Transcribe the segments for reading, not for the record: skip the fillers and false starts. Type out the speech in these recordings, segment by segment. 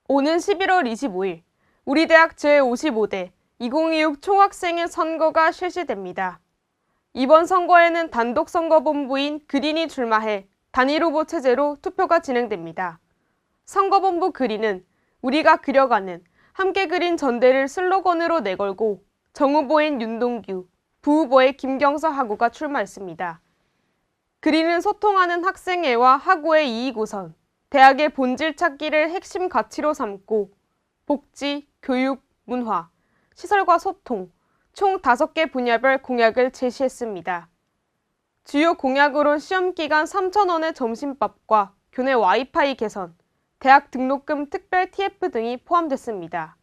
오는 11월 25일 우리 대학 제55대 2026 총학생회 선거가 실시됩니다. 이번 선거에는 단독선거본부인 그린이 출마해 단일 후보 체제로 투표가 진행됩니다. 선거본부 그린은 우리가 그려가는 함께 그린 전대를 슬로건으로 내걸고 정후보인 윤동규, 부후보의 김경서 하구가 출마했습니다. 그린은 소통하는 학생회와 학우의 이익 우선, 대학의 본질 찾기를 핵심 가치로 삼고 복지, 교육, 문화, 시설과 소통, 총 5개 분야별 공약을 제시했습니다. 주요 공약으로 시험기간 3,000원의 점심밥과 교내 와이파이 개선, 대학 등록금 특별 TF 등이 포함됐습니다.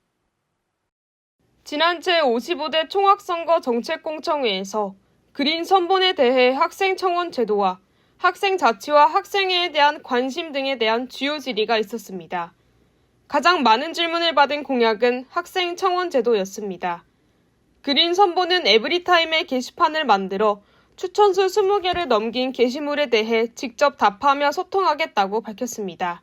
지난 제55대 총학선거 정책공청회에서 그린 선본에 대해 학생청원 제도와 학생 자치와 학생회에 대한 관심 등에 대한 주요 질의가 있었습니다. 가장 많은 질문을 받은 공약은 학생청원 제도였습니다. 그린 선본은 에브리타임의 게시판을 만들어 추천수 20개를 넘긴 게시물에 대해 직접 답하며 소통하겠다고 밝혔습니다.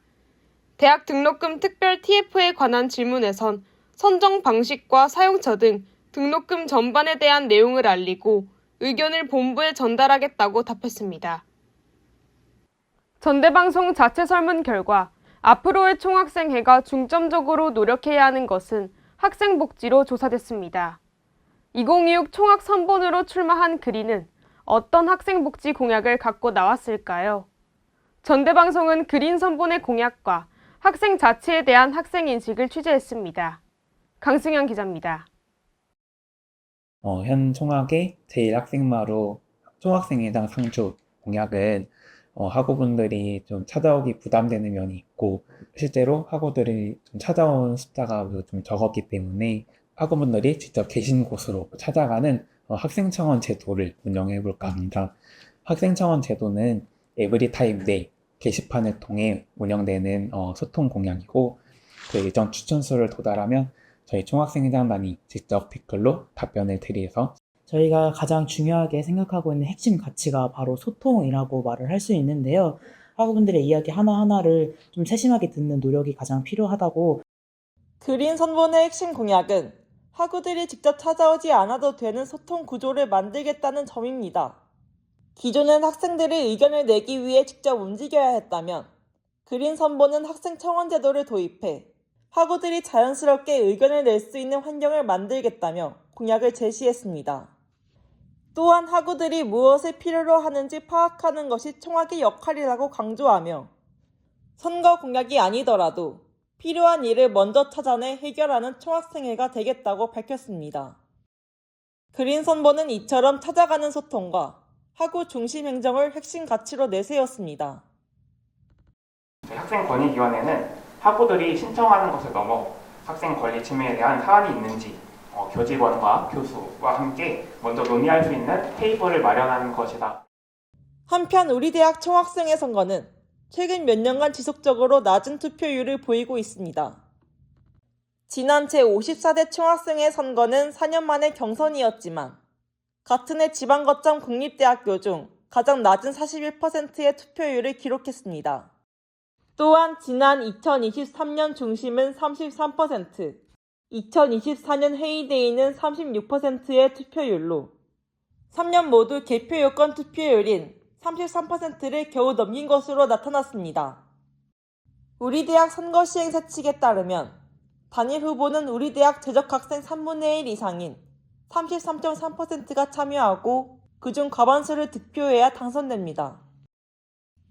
대학 등록금 특별 TF에 관한 질문에선 선정 방식과 사용처 등 등록금 전반에 대한 내용을 알리고 의견을 본부에 전달하겠다고 답했습니다. 전대방송 자체 설문 결과 앞으로의 총학생회가 중점적으로 노력해야 하는 것은 학생복지로 조사됐습니다. 2026 총학 선본으로 출마한 그린은 어떤 학생복지 공약을 갖고 나왔을까요? 전대방송은 그린 선본의 공약과 학생 자치에 대한 학생인식을 취재했습니다. 강승현 기자입니다. 현 총학의 제1학생마루 총학생회장 상주 공약은 학우분들이 좀 찾아오기 부담되는 면이 있고 실제로 학우들이 좀 찾아온 숫자가 좀 적었기 때문에 학우분들이 직접 계신 곳으로 찾아가는 학생청원 제도를 운영해 볼까 합니다. 학생청원 제도는 에브리타임 데이 게시판을 통해 운영되는 소통 공약이고 그 예정 추천수를 도달하면 저희 총학생회장단이 직접 댓글로 답변을 드려서 저희가 가장 중요하게 생각하고 있는 핵심 가치가 바로 소통이라고 말을 할 수 있는데요. 학우분들의 이야기 하나하나를 좀 세심하게 듣는 노력이 가장 필요하다고. 그린 선본의 핵심 공약은 학우들이 직접 찾아오지 않아도 되는 소통 구조를 만들겠다는 점입니다. 기존엔 학생들의 의견을 내기 위해 직접 움직여야 했다면 그린 선본은 학생청원 제도를 도입해 학우들이 자연스럽게 의견을 낼 수 있는 환경을 만들겠다며 공약을 제시했습니다. 또한 학우들이 무엇을 필요로 하는지 파악하는 것이 총학의 역할이라고 강조하며 선거 공약이 아니더라도 필요한 일을 먼저 찾아내 해결하는 총학생회가 되겠다고 밝혔습니다. 그린 선본은 이처럼 찾아가는 소통과 학우 중심 행정을 핵심 가치로 내세웠습니다. 학생권익위원회는 학우들이 신청하는 것을 넘어 학생 권리 침해에 대한 사안이 있는지 교직원과 교수와 함께 먼저 논의할 수 있는 테이블을 마련하는 것이다. 한편 우리 대학 총학생회 선거는 최근 몇 년간 지속적으로 낮은 투표율을 보이고 있습니다. 지난 제54대 총학생회 선거는 4년 만에 경선이었지만 같은 해 지방거점 국립대학교 중 가장 낮은 41%의 투표율을 기록했습니다. 또한 지난 2023년 중심은 33%, 2024년 회의대의는 36%의 투표율로 3년 모두 개표 요건 투표율인 33%를 겨우 넘긴 것으로 나타났습니다. 우리 대학 선거 시행 세칙에 따르면 단일 후보는 우리 대학 재적 학생 3분의 1 이상인 33.3%가 참여하고 그중 과반수를 득표해야 당선됩니다.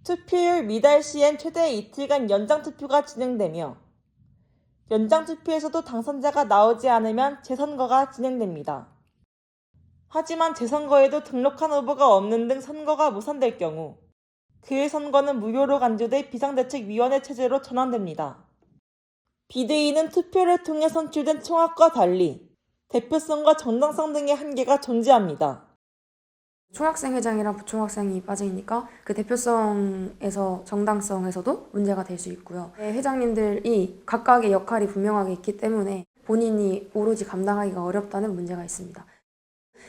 투표율 미달 시엔 최대 이틀간 연장투표가 진행되며 연장투표에서도 당선자가 나오지 않으면 재선거가 진행됩니다. 하지만 재선거에도 등록한 후보가 없는 등 선거가 무산될 경우 그 선거는 무효로 간주돼 비상대책위원회 체제로 전환됩니다. 비대위는 투표를 통해 선출된 총학과 달리 대표성과 정당성 등의 한계가 존재합니다. 총학생회장이랑 부총학생이 빠지니까 그 대표성에서 정당성에서도 문제가 될 수 있고요. 회장님들이 각각의 역할이 분명하게 있기 때문에 본인이 오로지 감당하기가 어렵다는 문제가 있습니다.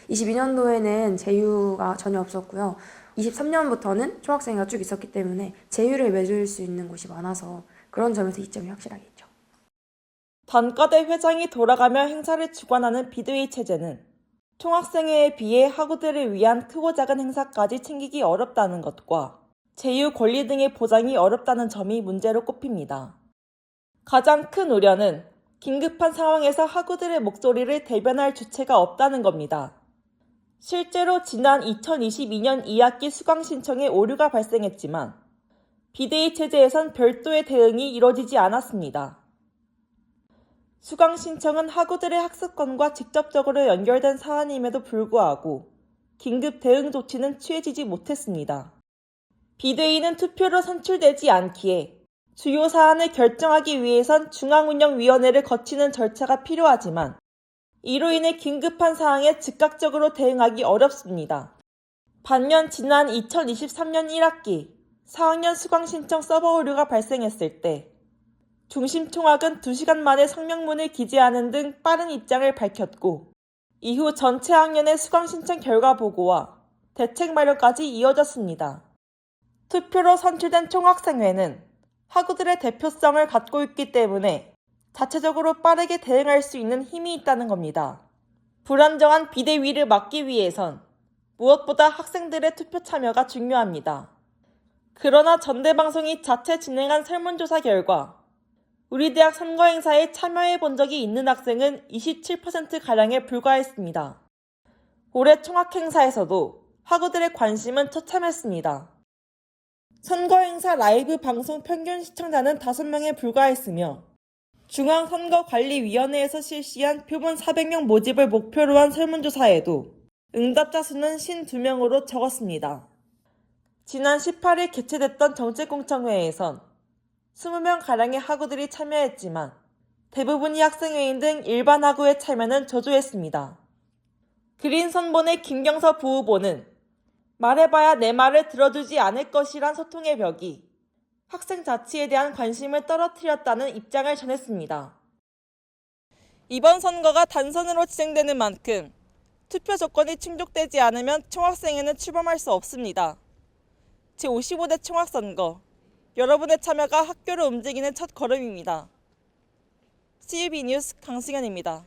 22년도에는 제휴가 전혀 없었고요. 23년부터는 총학생회가 쭉 있었기 때문에 제휴를 맺을 수 있는 곳이 많아서 그런 점에서 이점이 확실하게 있죠. 단과대 회장이 돌아가며 행사를 주관하는 비대위 체제는 총학생회에 비해 학우들을 위한 크고 작은 행사까지 챙기기 어렵다는 것과 제휴 권리 등의 보장이 어렵다는 점이 문제로 꼽힙니다. 가장 큰 우려는 긴급한 상황에서 학우들의 목소리를 대변할 주체가 없다는 겁니다. 실제로 지난 2022년 2학기 수강 신청에 오류가 발생했지만 비대위 체제에선 별도의 대응이 이뤄지지 않았습니다. 수강 신청은 학우들의 학습권과 직접적으로 연결된 사안임에도 불구하고 긴급 대응 조치는 취해지지 못했습니다. 비대위는 투표로 선출되지 않기에 주요 사안을 결정하기 위해선 중앙운영위원회를 거치는 절차가 필요하지만 이로 인해 긴급한 사항에 즉각적으로 대응하기 어렵습니다. 반면 지난 2023년 1학기 4학년 수강 신청 서버 오류가 발생했을 때 중심 총학은 2시간 만에 성명문을 기재하는 등 빠른 입장을 밝혔고 이후 전체 학년의 수강 신청 결과 보고와 대책 마련까지 이어졌습니다. 투표로 선출된 총학생회는 학우들의 대표성을 갖고 있기 때문에 자체적으로 빠르게 대응할 수 있는 힘이 있다는 겁니다. 불안정한 비대위를 막기 위해선 무엇보다 학생들의 투표 참여가 중요합니다. 그러나 전대방송이 자체 진행한 설문조사 결과 우리 대학 선거행사에 참여해 본 적이 있는 학생은 27%가량에 불과했습니다. 올해 총학행사에서도 학우들의 관심은 처참했습니다. 선거행사 라이브 방송 평균 시청자는 5명에 불과했으며 중앙선거관리위원회에서 실시한 표본 400명 모집을 목표로 한 설문조사에도 응답자 수는 52명으로 적었습니다. 지난 18일 개최됐던 정책공청회에선 20명가량의 학우들이 참여했지만 대부분이 학생회인 등 일반 학우의 참여는 저조했습니다. 그린선본의 김경서 부후보는 말해봐야 내 말을 들어주지 않을 것이란 소통의 벽이 학생 자치에 대한 관심을 떨어뜨렸다는 입장을 전했습니다. 이번 선거가 단선으로 진행되는 만큼 투표 조건이 충족되지 않으면 총학생회는 출범할 수 없습니다. 제55대 총학선거, 여러분의 참여가 학교를 움직이는 첫 걸음입니다. CUB 뉴스 강승현입니다.